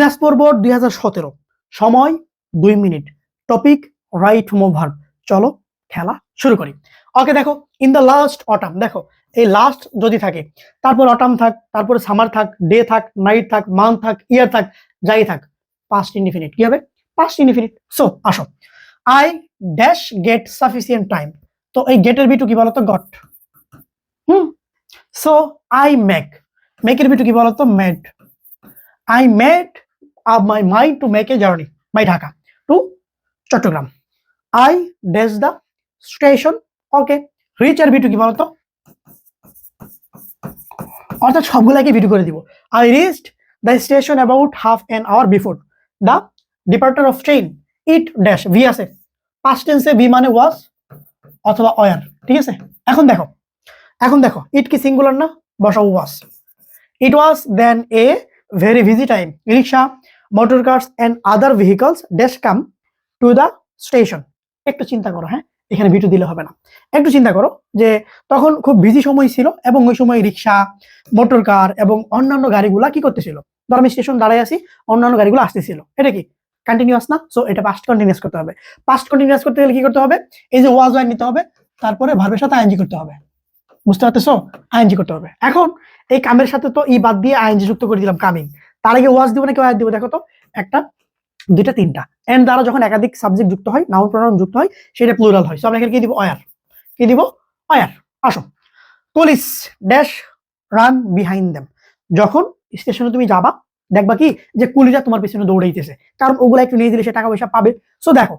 Dinajpur board 2017, সময় 2 minute, topic right move verb. চলো খেলা শুরু করি। ওকে দেখো, ইন দ্য লাস্ট অটাম, দেখো এই লাস্ট যদি থাকে, তারপর অটাম থাক, তারপরে সামার থাক, ডে থাক, নাইট থাক, মান্থ থাক, ইয়ার থাক, যাই থাক, পাস্ট ইনডিফিনিট কি হবে? Past indefinite. সো আসো, I dash get sufficient time. তো এই গেটের বিটু কি বলতো? গট। সো আই মেকের বিটু কি বলতো? Made. I made up my mind to make a journey by Dhaka to Chattogram. I dash the station. Okay. Reach এর বিটু কি বলতো? অর্থাৎ সবগুলাকে বিটু করে দিব। I reached the station about half an hour before the departure of train. It dash V আছে, past tense এ V মানে was অথবা were, ঠিক আছে? এখন দেখো it কি সিঙ্গুলার না? বসাও was. It was then a very busy time. Rickshaw, motor cars and other vehicles dash come to the station. একটু চিন্তা করো, হ্যাঁ, এখানে বিটু দিলে হবে না। একটু চিন্তা করো যে তখন খুব বিজি সময় ছিল এবং ওই সময় রিক্সা, মোটর কার এবং অন্যান্য গাড়িগুলা কি করতেছিল? ধর আমি স্টেশন দাঁড়ায় আছি, অন্যান্য গাড়িগুলো আসতেছিল। এটা কি কন্টিনিউয়াস না? সো এটা পাস্ট কন্টিনিউয়াস করতে হবে। পাস্ট কন্টিনিউয়াস করতে গেলে কি করতে হবে? এই যে ওয়াজ ওয়ান নিতে হবে, তারপরে ভার্বের সাথে আইএনজি করতে হবে। বুঝতে পারতেছো? আইএনজি করতে হবে। এখন এই কামের সাথে তো ই বাদ দিয়ে আইএনজি যুক্ত করে দিলাম, কামিং। তার আগে ওয়াজ দিব নাকি ওয়াজ দিব? দেখো তো, একটা, দুইটা, তিনটা। এন্ড দ্বারা যখন একাধিক সাবজেক্ট যুক্ত হয়, নাউন প্রোনাউন যুক্ত হয়, সেটা প্লুরাল হয়। সো আমরা এখানে কি দিব? অয়ার। কি দিব? অয়ার। আসো, police dash run behind them. যখন স্টেশনে তুমি যাবা, দেখবা কি যে কুলিরা তোমার পিছনে দৌড়াইতেছে, কারণ ওগুলা একটু নিয়ে দিলে সে টাকা পয়সা পাবে। সো দেখো,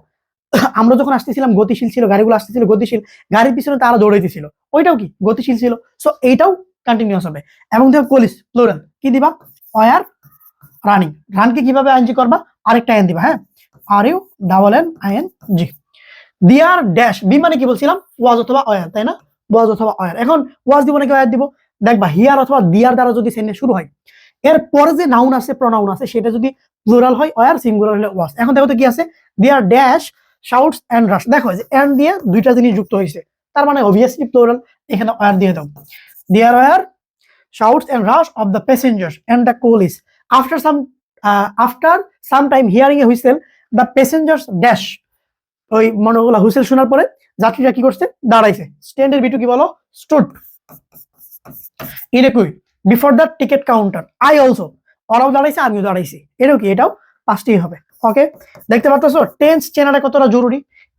আমরা যখন আসতেছিলাম গতিশীল ছিল, গাড়িগুলো আসতেছিল গতিশীল, গাড়ির পিছনে তারা দৌড়াইতেছিল, ওইটাও কি গতিশীল ছিল। সো এইটাও কন্টিনিউয়াস হবে। এবং দেখো পুলিশ প্লুরাল, কি দিবা? Wire running. রানকে কিভাবে আইএনজি করবা? আরেকটা এন দিবা, হ্যাঁ, are U double N I N G. দিয়ার ড্যাশ বি মানে কি বলছিলাম? ওয়াজ অথবা অয়ার, তাই না? ওয়াজ অথবা অয়ার। এখন ওয়াজ দিব নাকি অয়ার দিব? দেখবা হিয়ার অথবা দিয়ার দ্বারা যদি সেন্টেন্স শুরু হয়, এর পরে যে নাউন আছে, প্রনাউন আছে, সেটা যদি প্লুরাল হয় অয়ার, সিঙ্গুলার হলে ওয়াজ। এখন দেখো তো কি আছে? দিয়ার ড্যাশ শাউটস এন্ড রাশ। দেখো যে এন্ড দিয়ে দুইটা জিনিস যুক্ত হয়েছে, তার মানে অবভিয়াসলি প্লুরাল। এখানে অয়ার দিয়ে দাও। দিয়ার war shouts and rush of the passengers and the coolies. After some time hearing a whistle, the passengers dash. ওই মনোগুলা হুইসেল শোনার পরে যাত্রীরা কি করছে? দাঁড়াইছে। স্ট্যান্ডের বিটু কি বলো? স্টুড। ইরেকুই before the ticket counter. I also, ওরাও দাঁড়াইছে, আমিও দাঁড়াইছি। এটাও কি? এটাও পাঁচটি হবে। ওকে, দেখতে পাচ্ছ টেন্স চেনাটা কতটা জরুরি।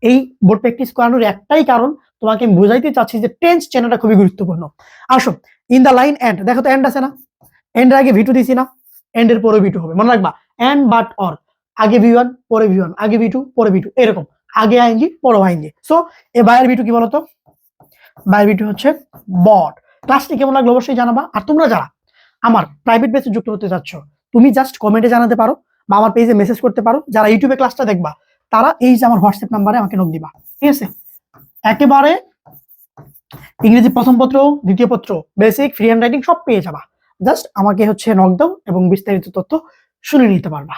এই বোর্ড প্র্যাকটিস করানোর একটাই কারণ, তোমাকে আমি বুঝাইতে চাচ্ছি যে টেন্স চেনাটা খুবই গুরুত্বপূর্ণ। আসো, ইন দ্য লাইন এন্ড, দেখো তো এন্ড আছে না? এন্ডের আগে ভিটু দিছি না? এন্ডের পরে ভিটু হবে, মনে রাখবা। এন্ড বাট অর, আগে ভি1 পরে ভি1, আগে ভি2 পরে ভি2, এরকম। আগে আইএনজি পরে আইএনজি। সো এ বায়ের ভিটু কি বলতো? বায়ের ভিটু হচ্ছে বট। ক্লাসটি কেমন লাগলো অবশ্যই জানাবা। আর তোমরা যারা আমার প্রাইভেট বেসে যুক্ত হতে যাচ্ছ, তুমি জাস্ট কমেন্টে জানাতে পারো বা আমার পেজে মেসেজ করতে পারো। যারা ইউটিউবে ক্লাসটা দেখবা, তারা এই যে আমার হোয়াটসঅ্যাপ নাম্বারে আমাকে নক দিবা, ঠিক আছে? একেবারে ইংরেজি প্রথম পত্র, দ্বিতীয় পত্র, বেসিক, ফ্রি হ্যান্ড রাইটিং সব পেয়ে যাবা। জাস্ট আমাকে হচ্ছে নক দাও এবং বিস্তারিত তথ্য শুনে নিতে পারবা।